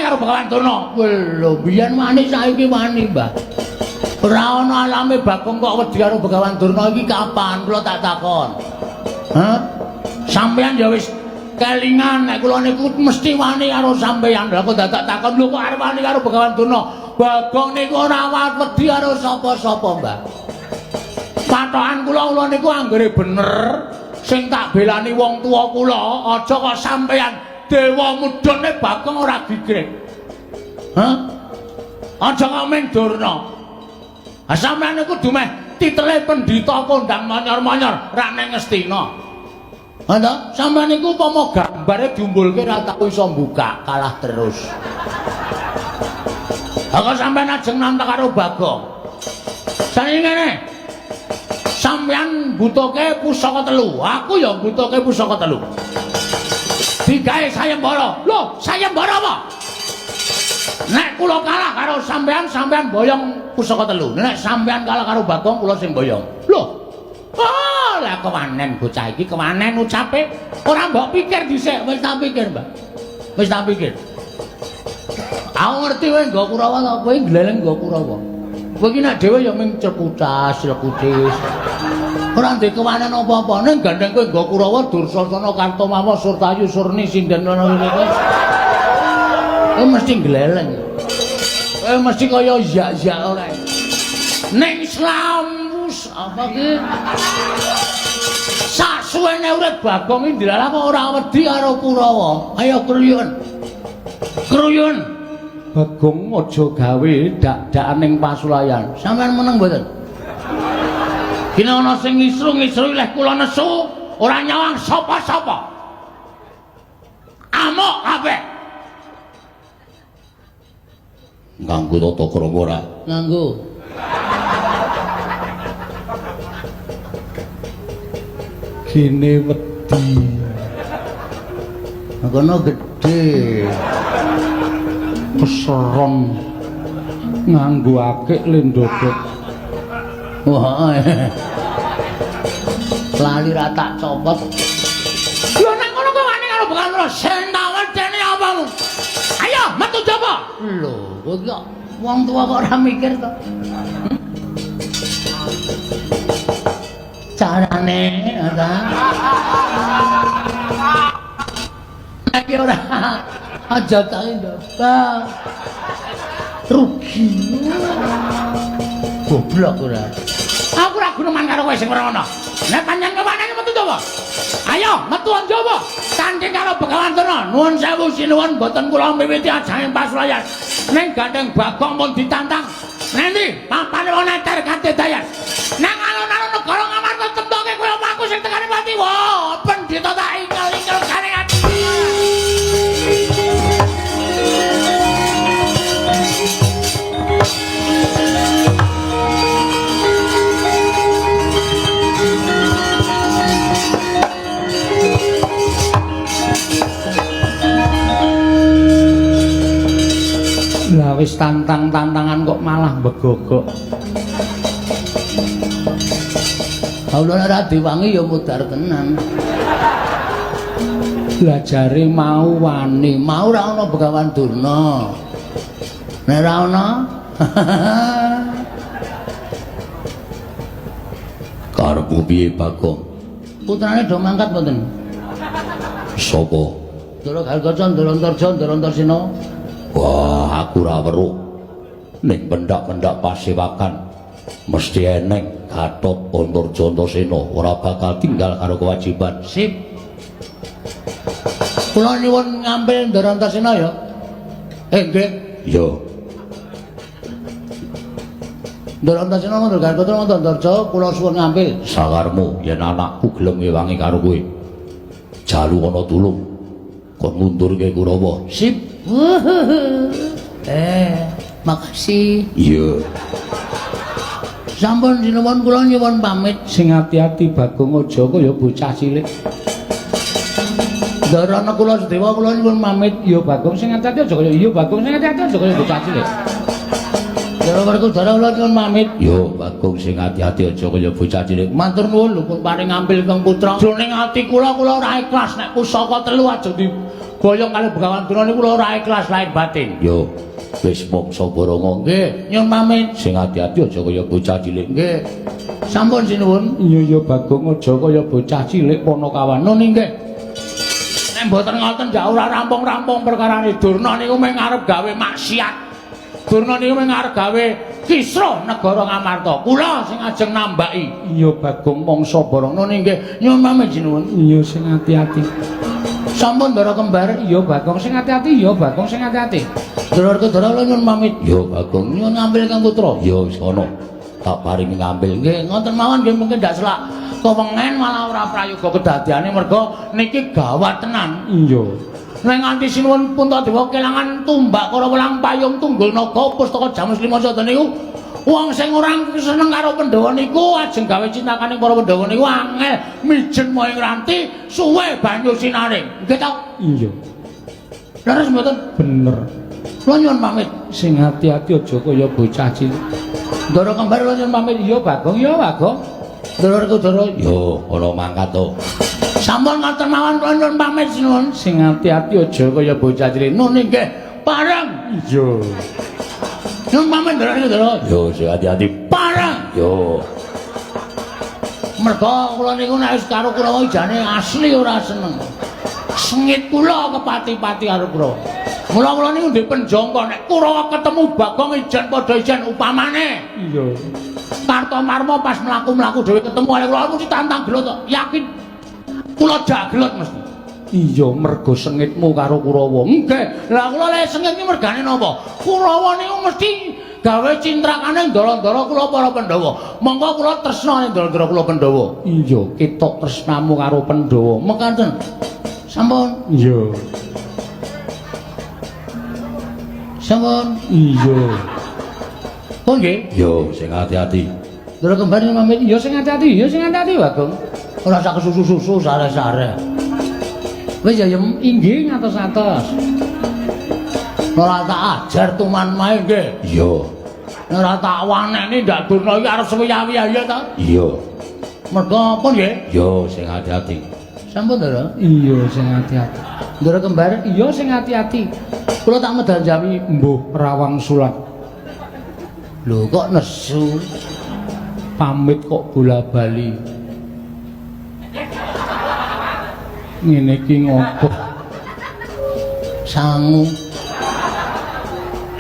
karo Begawan Durna. Lho, biyen wani saiki wani, Mbah. Ora ana alame Bagong kok wedi karo Begawan Durna iki kapan? Kula tak takon. Hah? Sampeyan ya wis kelingan nek kula niku mesti wani karo sampeyan. Lah kok tak takon lho kok arep wani karo Begawan Durna. Bagong niku ora wedi karo sapa-sapa, Mbah. Patokan kula niku anggere bener sing tak belani wong tuwa kula, aja kok sampeyan dewa mudhone Bagong ora gigih. Hah? Aja kok ming Durna. Ha sampeyan niku kudu meh titele pendhita kondang manyor-manyor ra ning Ngastina. Ha to? Sampeyan niku upama gambare diumbulke ra tau iso mbukak, kalah terus. Ha kok sampeyan ajeng nantang karo Bagong. Saiki ngene. Sampeyan butuhke pusaka telu, aku ya butuhke pusaka telu. Digawe sayembara. Lho, sayembara apa? Nek kula kalah karo sampeyan, sampeyan boyong pusaka telu. Nek sampeyan kalah karo Bagong, kula sing boyong. Lho. Oh, lah kewanen bocah iki, kewanen ucape. Ora mbok pikir dhisik, wis tak pikir, Mbak. Wis tak pikir. Aku ngerti kowe nggo Kurawa ta, kowe gleleng nggo Kurawa. Kowe iki nek dhewe ya ming ceputas, lekutis. Ora ndek kewanen apa-apa, ning gandeng kowe nggo Kurawa, Dursasana, Kartomama, Surtayu, Surni, Sinden ngono iki. Kowe mesti gleleng. Kowe mesti kaya yak-yak ora. Ning Islam apa ki? Sasuwene urip Bagong iki ndilalah kok ora wedi karo Kurawa. Ayo kruyun. Kruyun. Bagong aja gawe dak-dakan ning pasulayan. Sampeyan meneng mboten? Kene ana sing ngisru-ngisru leh kula nesu, ora nyawang sapa-sapa. Amuk kabeh. Nganggo tata krama ora? Nganggo. Kene wedi. Kono gedhe. Keserong nganggo akik lendodok. Wah. Lali ra tak copot. Lho nek ngono kok wani karo Begawan Durna, sentawel dene apamu? Ayo metu jaba. Lho, kok wong tua kok ora mikir to. Carane ta. Nek ora aja tak ndak. Rugi. Goblok ora. Aku ora guneman karo kowe sing ora ana. Nek panjenengan kewanane metu to, Pak? Ayo, metu njaba. Tanding karo Begawan Durna. Nuwun sewu sinuwun boten kula miwiti ajanging pasulayan. Ning gandeng Bagong pun ditantang. Nanti papane wong neter kadedayan. Nang alun-alun negara Ngamarta temtoke kowe aku sing tekane pati. Wah, pendhita tak ingkel-ingkel gane ati. Lah wis tantang-tantangan kok malah begogok. Kawula ora diwangi ya mudhar tenan. Lah jare mau wani, mau ora ana Begawan Durna. Nek ora ana karepmu piye Bagong? Putrane do mangkat mboten? Sapa? Ndara Gargaca, Ndara Antarja, Ndara Antarsena. Wah, aku ora weruh. Ning pendak-pendak pasewakan mesti eneng Gatot Antarja Antarsena ora bakal tinggal karo kewajiban. Sip. Kula nyuwun ngambil Ndara Antarsena ya. Nggih. Yo. Ndara Antarsena Ndara Gargaca Ndara Antarja kula suwun ngambil. Sakarmu yen anakku gelem ngewangi karo kowe. Jalu ana tulung. Kon ngundurke Kurawa. Sip. Makasih. Iya. Sampun sinuwun kula nyuwun pamit. Sing ati-ati Bagong aja kaya bocah cilik. Darana kula sedewa kula nyuwun pamit. Ya Bagong sing ati-ati aja kaya iya Bagong sing ati-ati aja kaya bocah cilik. Dara Werkudara kula nyuwun pamit. Ya Bagong sing ati-ati aja kaya bocah cilik. Matur nuwun lho pun paring ngambil kang putra. Jroning ati kula ora ikhlas nek pusaka telu aja boyong kali Begawan Durna niku kula ora ikhlas lahir batin. Yo, wis mongso Baronga. Nggih, nyun pamit. Sing ati-ati aja kaya bocah cilik. Nggih. Sampun sinuwun. Iya ya Bagong aja kaya bocah cilik Panakawan. Nun nggih. Nek mboten ngoten ya ora rampung-rampung perkarane Durna niku mung arep gawe maksiat. Durna niku mung arep gawe kisruh negara Ngamarta. Kula sing ajeng nambaki. Iya Bagong mongso Baronga. Nun nggih, nyun pamit sinuwun. Iya sing ati-ati. Sampun Ndara kembar. Iya Bagong sing ati-ati. Iya Bagong sing ati-ati. Ndara Kedara nyun pamit. Yo Bagong Nyun ngambil Kang Putra. yo sono. Tak paringi ngambil. Nggih, ngoten mawon nggih mungkin ndak selak kewengen malah ora prayoga kedadiane merga niki gawat tenan. Iya. Nek nganti sinuwun Puntadewa kelangan tumbak karo welang payung tunggul naga pustaka Jamus Lima Sada niku wong sing ora seneng karo Pandhawa niku ajeng gawe cintakane para Pandhawa niku angel mijen moe ngranti suwe banyu sinaring. Nggih ta? Iya. Leres mboten? Bener. Kula nyuwun pamit. Sing ati-ati aja kaya bocah cilik. Ndara kembar kula nyuwun pamit. Iya Bagong, iya Bagong. Ndara Kedara Yo ana mangkat to. sampun ngoten mawon kula nyuwun pamit sinuwun. Sing ati-ati aja kaya bocah cilik. Nun nggih, pareng. Iya. Nyuwun pamit Ndara Kedara. Yo sing ati-ati. Pareng. Yo. Merga kula niku nek wis karo Kurawa jane asli ora seneng. Sengit kula kepati-pati karo Kurawa. Mula kula niku ndek penjangka nek Kurawa ketemu Bagong ijen padha ijen upamane. Iya. Kartomarma pas mlaku-mlaku dhewe ketemu karo kula mesti tantang gelut kok. Yakin kula jak gelut mesti. Iya mergo sengitmu karo Kurawa. Nggih. Lah kula lek sengit iki mergane napa? Kurawa niku mesti gawe cintrakane ndara-ndara kula para Pandhawa. Monggo kula tresna ning ndara-ndara kula Pandhawa. Iya, ketok tresnamu karo Pandhawa. Mekaten. Sampun. Iya. Sampun. Iya. Oh nggih. Yo sing ati-ati. Ndara kembar pamit. Iya sing ati-ati, iya sing ati-ati Bagong. Ora sak susu-susu sare-sare. Wis ya inggih ngatos-atos. Ora tak ajar tuman mae nggih. Iya. Ora tak waneni ndak Durna iki arep suwi-wiya ta? Iya. Merga apa nggih? Yo sing ati-ati. Sampun Ndara. Iya sing ati-ati. Ndara kembar. Iya sing ati-ati. Kula tak medal jawi. Mbuh rawang sulat. Lho kok nesu? Pamit kok bola-bali. Ngene iki ngopo? Sangu.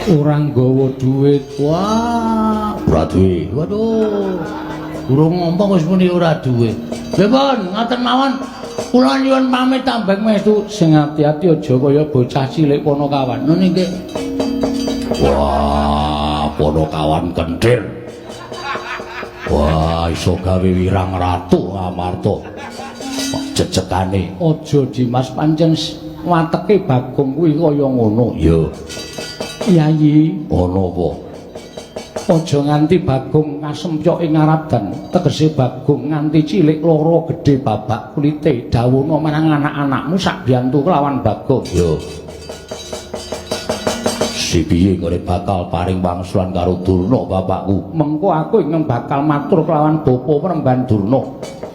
Ora nggawa dhuwit. Wah, Ora duwe. waduh. Urung ngomong wis muni ora duwe. Nggih, Pun, ngoten mawon. Kula nyuwun pamit tambeng mestu. Sing ati-ati aja kaya bocah cilik Panakawan. Nun nggih. Wah, Panakawan kentir. Wah, iso gawe wirang ratu Ngamarta. Kok jejegane. Aja Dimas pancen wateke Bagong kuwi kaya ngono. Yo, Yayi, ana apa? aja nganti Bagong kasempyok ing ngaradan. Tegese Bagong nganti cilik loro gedhe babak kulite dawuhna marang anak-anakmu sak biyantu kelawan Bagong. Yo. Si piye kene bakal paring wangsulan karo Durna bapakku. Mengko aku ingkang bakal matur kelawan bapa Premban Durna.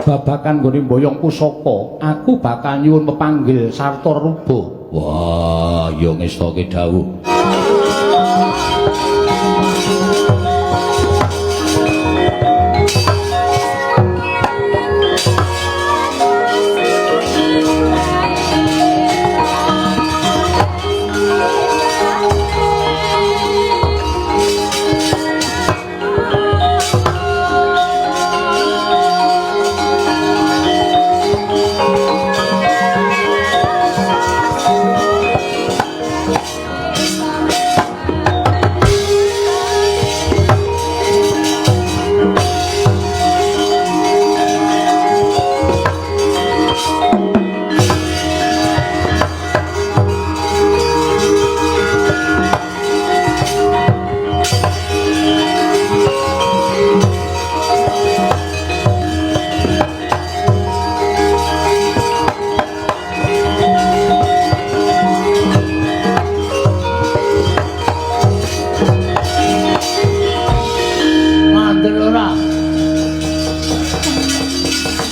Babakan nggone mboyong pusaka, aku bakal nyuwun pepanggil sarta rubuh. Wah, ya ngestoke dawuh.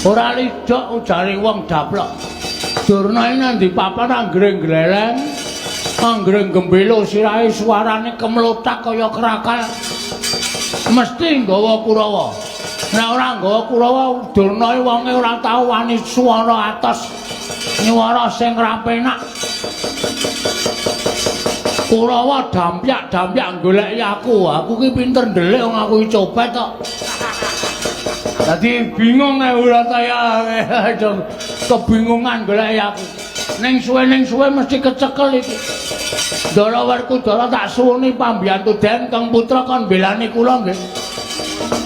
Ora lidok ujare wong daplok. Durna iki nang ndi papan anggring gleleng. Anggring gembelo sirahe suarane kemlotak kaya kerakal. Mesti nggawa Kurawa. Nek ora nggawa Kurawa Durna iki wonge ora tau wani swara atos. Nyuwara sing rapenak. Kurawa dampyak goleki aku. Aku ki pinter ndelik wong aku iki copet kok. Dadi bingung ora kaya kebingungan goleki aku. Ning suwe mesti kecekel iki. Ndara Werkudara tak suwuni pambiyantu Den Kang Putra kon belani kula nggih.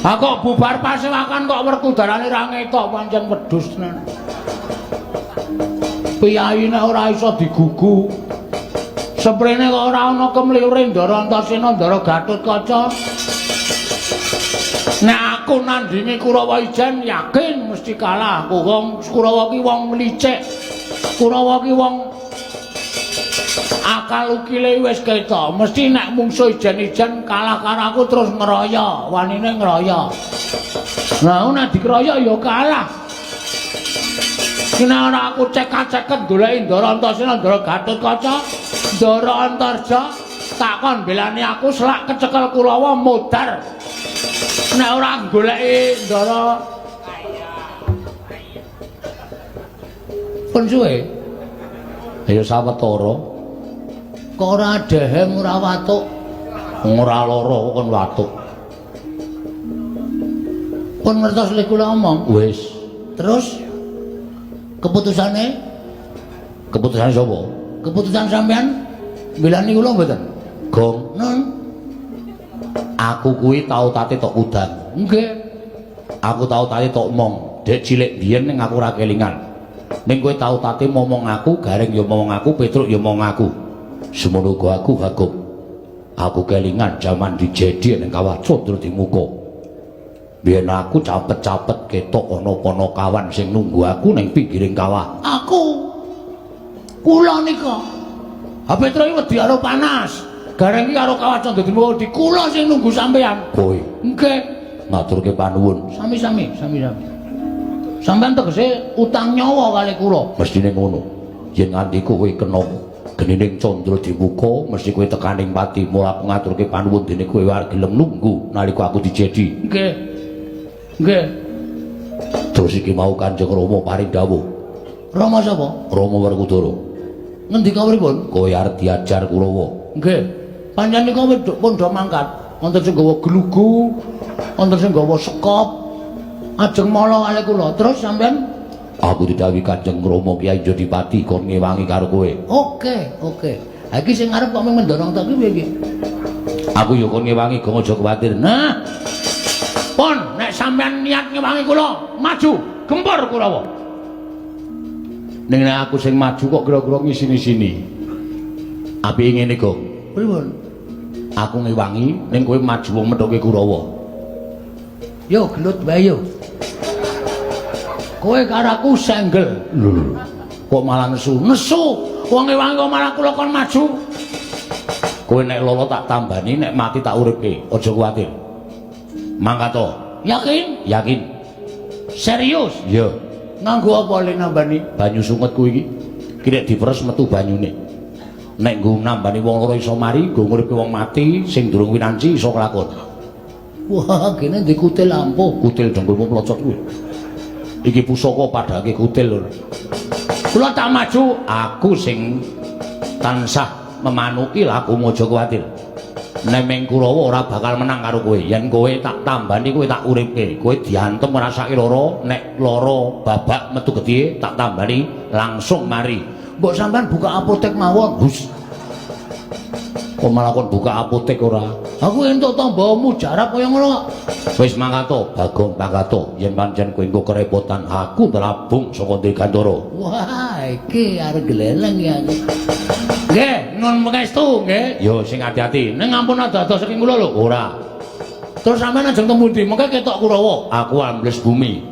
Ha kok bubar pasewakan kok Werkudarane ra ngetok pancen wedhus tenan. Piyayi nek ora iso digugu. Seprene kok ora ana kemliure Ndara Antasena Ndara Gatotkaca. Nek aku nandingi Kurawa Ijen yakin mesti kalah. Wong Kurawa ki wong licik. Kurawa ki wong akal ukile wis ketok. Mesti nek mungsuh ijen-ijen kalah karo aku terus ngeroyo, wanine ngeroyo. Lah nek dikeroyo ya kalah. Nek ora aku cekak-ceket goleki Ndara Antasena Ndara Gatotkaca, Ndara Antarja takon belani aku selak kecekel Kurawa modar. Nek ora goleki Ndara pun suwe. Ayo sawetara. Kok ora dehem ora watuk. Ora lara kon watuk. Pun ngertos lek kula omong. Wis. Terus keputusane? Keputusan sapa? Keputusan sampean belani kula mboten? Gong. Nun. Aku kuwi tau tate tok udan. Nggih. Aku tau tate tok mong. Dek cilik biyen ning aku ora kelingan. Ning kowe tau tate momong aku, Gareng ya momong aku, Petruk ya momong aku. Semono uga aku Gaguk. Aku kelingan jaman dijedi ning Kawah Candra di muka. Biyen aku capet-capet ketok ana Panakawan sing nunggu aku ning pinggiring kawah. Aku kula nika. Ha Petruk iki wedi karo panas. Gareng iki karo Kawah Candra di muka di kula sing nunggu sampean. Kowe Nggih. ngaturke panuwun. Sami-sami. Sampeyan tegese utang nyawa kali kula. Mestine ngono. Yen nganti kowe kena genining Candra di muka, mesti kowe tekaning pati. Mula aku ngaturke panuwun dene kowe arep gelem nunggu nalika aku dijedi. Nggih. Nggih. Terus iki mau Kanjeng Rama paring dawuh. Rama sapa? Rama Werkudara. Ngendika pripun? Kowe arep diajar Kurawa. Nggih. Pancen nika pun do mangkat. Wonten sing gawa glugu, wonten sing gawa sekop. Ajeng mala kali kula. Terus sampean aku didhawuhi Kanjeng Rama Kyai Jodipati kon ngewangi karo kowe. Oke. Ha iki sing arep kok mendorong ta ki piye iki? Aku ya kon ngewangi gong aja kuwatir. Nah. Pon, nek sampean niat ngewangi kula, maju, gempur Kurawa. Ning nek aku sing maju kok kira-kira ngisini-sini. Apike ngene, Gong. Pripun? Aku ngewangi ning kowe maju wong methoke Kurawa. Yo gelut wae yo. Kowe karo aku senggel. Lho. Kok malah nesu? Nesu. Wong ngewangi kok malah kula kon maju. Kowe nek lara tak tambani, nek mati tak uripke. Aja kuwatir. Mangkat to. Yakin? Yakin. Serius? Iya. Nganggo apa le nambani? Banyu sungetku iki. Ki nek diperes metu banyune. Nek nggo nambani wong lara iso mari, nggo nguripke wong mati sing durung winanci iso kelakon. Wah, kene ndek kutil lampu. Kutil dengkulmu plocot kuwi. Iki pusaka padhake kutil lho. Kula tak maju, Aku sing tansah memanuki lakumu aja kuwatir. Nek meng Kurawa ora bakal menang karo kowe. Yen kowe tak tambani kowe tak uripke. Kowe diantem ngrasake lara, nek lara babak metu gedhe tak tambani langsung mari. mbok sampean buka apotek mawon. Hus. Kok malah kon buka apotek ora? Aku entuk tambaha mujarab kaya ngono kok. Wis mangkato, Bagong pangkato. Yen pancen kowe engko kerepotan, aku ngelabung saka Dirgantara. Wah, iki arep gleleng ya. Nggih, nun pangestu nggih. Yo sing ati-ati. Ning ampun dados saking kula lho. Ora. Terus sampean ajeng temu ndi? Mengke ketok Kurawa. Aku ambles bumi.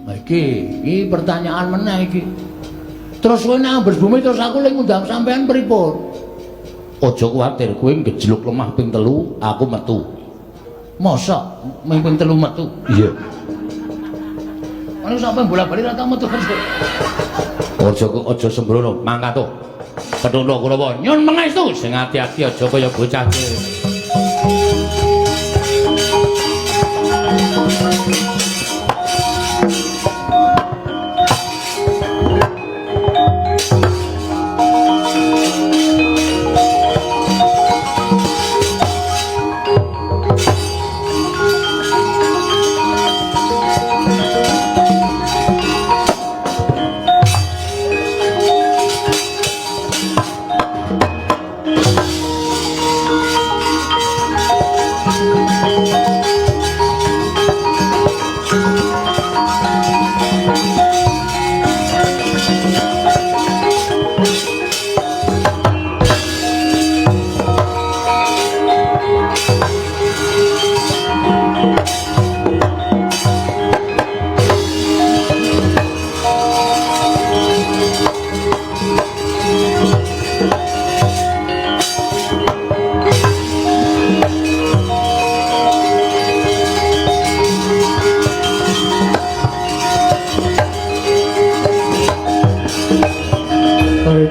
Nah, iki pertanyaan meneh iki. Terus kowe nek ambles bumi terus aku lek ngundang sampean pripun? Aja kuwatir, kowe ngejluk lemah ping 3, aku metu. Mosok ping 3 metu. Iya. Anu sampean bola-bali ra tau metu. Aja sembrono, mangkat to. Ketundha Kurawa nyun mengestu sing ati-ati aja kaya bocah cilik.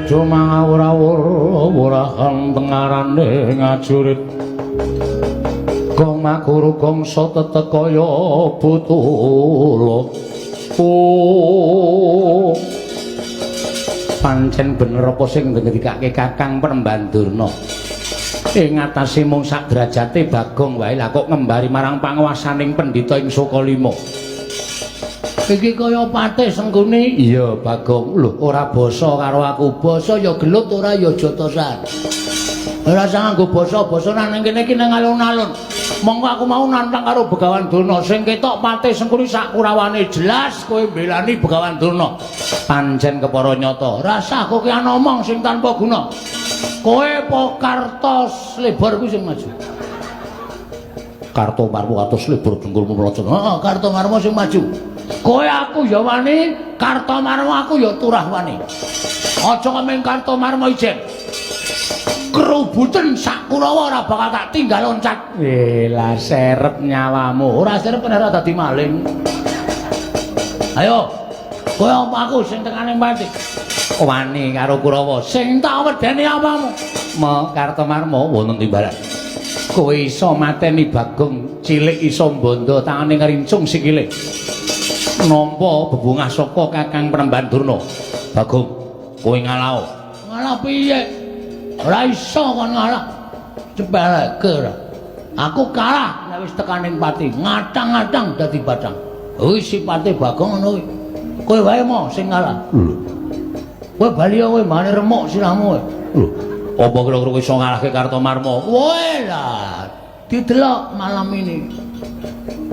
Cuma ngawur-awur wurahan tengarane ngajurit gong makuru gongso tetekaya butulo pancen bener apa sing ngendikake Kakang Prembandurna ing atase mung sak derajate Bagong wae lah kok ngembari marang panguwasaning pendhita ing Sukalima. Iki kaya patih senggune. Iya, Bagong. Lho, ora basa karo aku. Basa ya gelut ora ya jotosan. Ora usah nganggo basa-basa nang kene iki nang alun-alun. Monggo aku mau nantang karo Begawan Durna sing ketok patih senggune sak kurawane jelas kowe mbelani Begawan Durna. Pancen kepara nyata. Rasah kowe ana omong sing tanpa guna. Kowe po kartos lebar kuwi sing maju. Karto marmo atus lebar dengkulmu mlocot. Heeh, karto marmo sing maju. Kowe aku ya wani, Kartomarma aku ya turah wani. Aja kemeng Kartomarma ijen. Kerubuten sak Kurawa ora bakal tak tinggal loncat. Lah serep nyawamu. Ora serep ora dadi maling. Ayo. Kowe apa aku sing tekaning pati? Wani karo Kurawa. Sing tak wedeni apamu? Mo Kartomarma wonten timbalan. Kowe iso mateni Bagong cilik iso mbondo tangane ngrincung sikile. Nampa bebungah saka Kakang Prembandurna. Bagong, kowe ngalah. Ngalah piye? Ora iso kon ngalah. Cepeleke ora. Aku kalah nek wis tekaning pati, ngatang-ngatang dadi batang. Wis sipate Bagong ngono kuwi. Kowe wae mo sing ngalah. Lho. Kowe bali kowe mane remuk sirahmu kowe. Lho. Apa kira-kira kowe iso ngalahke Kartomarma? Woe lah. Didelok malam ini.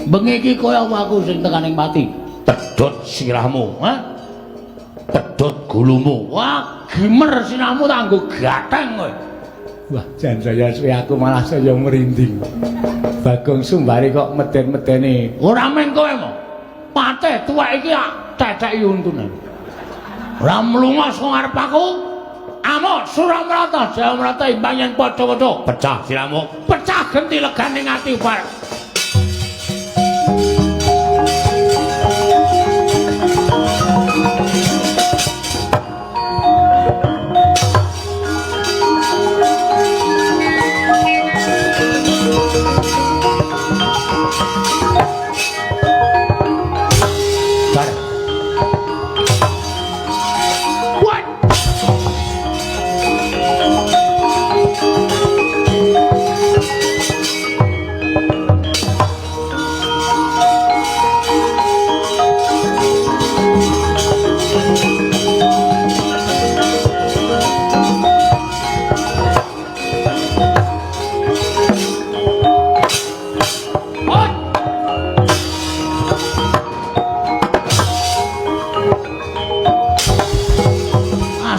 Bengi iki kaya aku sing tekaning pati. Pedhot sirahmu, ha? Pedhot gulumu. Wah, gimer sirahmu tak nggo gatheng kowe. Wah, jan saya suwe aku malah saya merinding. Bagong Sumbari kok meden-medeni. Ora meng kowe mo. Patih tuwek iki ceceki untune. Ora mlungos kok ngarep aku. Amuk Suramrata, Jayamrata imbang yen padha-padha. Pecah sirahmu. Pecah genti leganing ati bareng.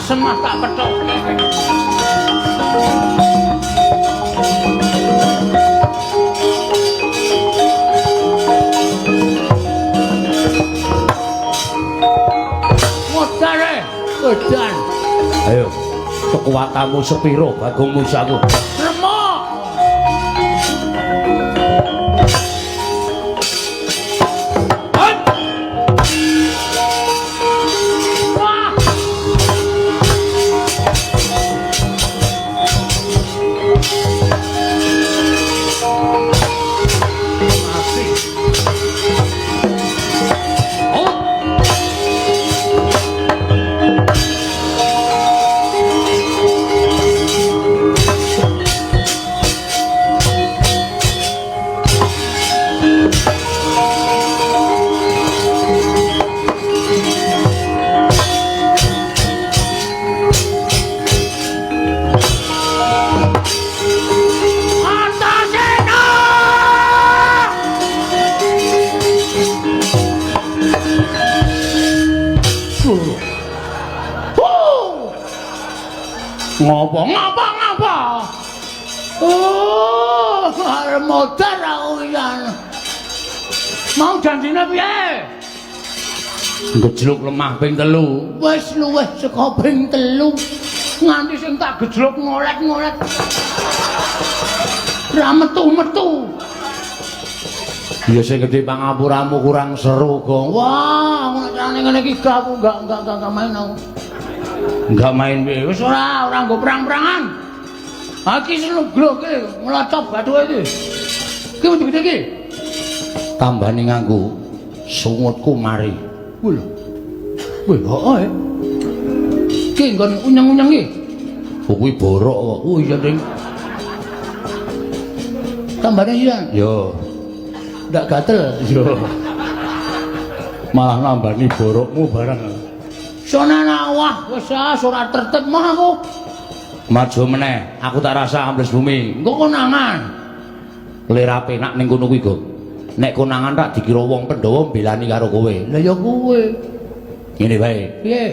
Semah tak petok. Modare, edan. Ayo, kekuatanmu sepiro Bagong Musaku? Remuk. ngapa? Oh, arep modar aku yan. Mau janjine piye? Gejluk lemah ping 3. Wis luwih saka ping 3. Nganti sing tak gejluk ngolet-ngolet. Ra metu-metu. Ya sing gedhe pangapuramu kurang seru, Gong. Wah, ngene ngene iki aku enggak main aku. Enggak main piye? Wis ora nggo perang-perangan. Aki senugro ki nglocop bathuke iki. Ki gede iki. Tambane nganggo sungutku mari. Wih, kok ki nggon unyeng-unyeng iki. Kuwi borok kok. Oh iya, Ding. Tambane iya. Yo. Ndak gatel. Yo. Malah nambani borokmu bareng. Sonana wah wis ora tertib mah aku. Maju meneh, aku tak rasa ambles bumi. Engko konangan. Lera penak ning kono kuwi, Gong. Nek konangan tak dikira wong Pandhawa mbelani karo kowe. Lah ya kowe. Ngene wae. Piye?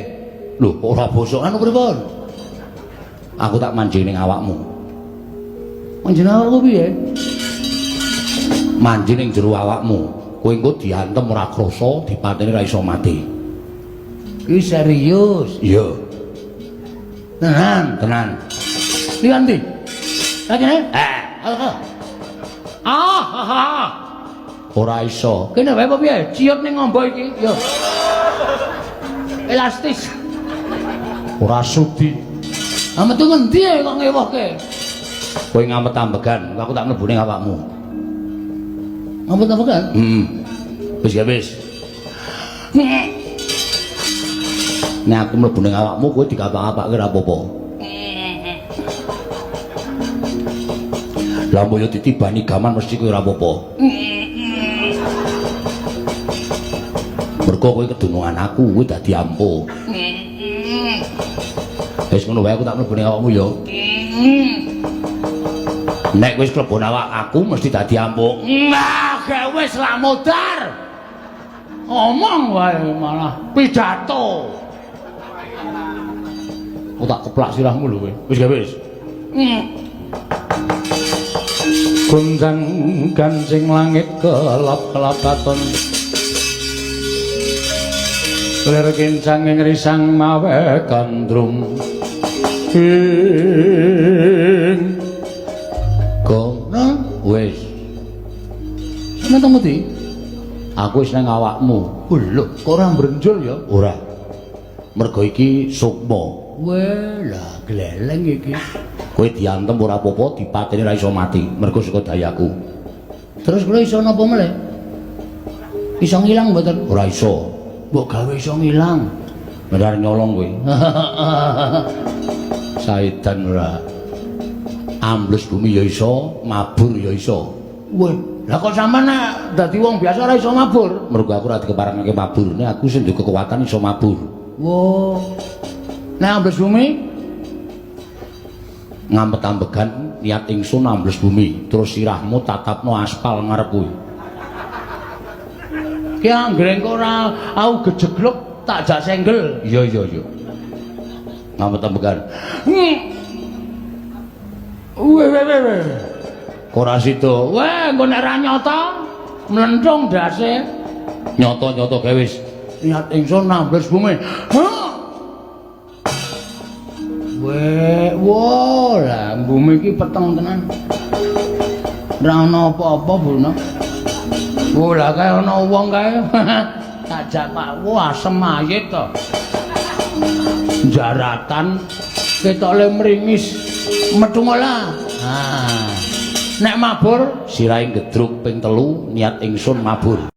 Lho, ora bosok Anu pripun? aku tak manjing ning awakmu. Panjenengan aku piye? Manjing ning jero awakmu. Kowe engko diantem ora krasa, dipateni ora iso mati. Ki serius. Iya. Tenan. Lihat ndi? Lagi nih? Ora iso. Kene wae apa piye? Ciut ning ngombo iki. Yo. Elastis. Ora sudi. Metu ngendi kok ngewohke? Kowe ngamet ambegan, aku tak mlebu ning awakmu. Ngapa kan? Wis ya wis. Nek aku mlebu ning awakmu kowe dikapak-kapake ora apa-apa. Lah mbok yo ditibani gaman mesti kowe ora apa-apa. Mergo kowe kedunungan aku kowe dadi ampuh. Wis ngono wae aku tak mlebu ning awakmu yo. Nek wis klebon awak aku mesti dadi ampuh. Nah, wis lah modar. Omong wae malah pidato. Aku tak keplak sirahmu lho kowe. Wis gak wis. Gunjang kancing langit kelap-kelapaton. Lir kincang ing risang mawe gandrum. Gong, wis. Nang ndi? Aku wis nang awakmu. Lho, kok ora mbrenjol ya? Ora. Mergo iki sukma. Weh, lah gleleng iki. Kowe diantem ora apa-apa, dipateni ora iso mati, mergo saka dayaku. Terus kula iso napa meneh? Iso ngilang mboten? Ora iso. Mbok gawe iso ngilang. Benar nyolong kowe. Saidan ora. Ambles bumi ya iso, mabur ya iso. Weh, lah kok sampean nek dadi wong biasa ora iso mabur? Mergo aku ora dikeparengake mabur, nek aku sing duwe kekuatan iso mabur. Wo. Nek ambles bumi ngampet ambegan niat ingsun ambles bumi, terus sirahmu tatapno aspal ngarep kuwi. Ki anggere kok ora aku gejegluk tak jak senggel. Iya. Ngampet ambegan. Weh. Ora sida. Weh, engko nek ra nyata mlenthung dase. Nyata-nyata gawe wis. Niat ingsun ambles bumi. Weh, wah, lah bumi iki peteng tenan. Ora ana apa-apa, Bruno. Oh, lah kae ana wong kae. Tajak Pak, wah asem ayit to. Jaratan ketole mringis metu ngolah. Nek mabur Sirahe gedruk ping 3 niat ingsun mabur.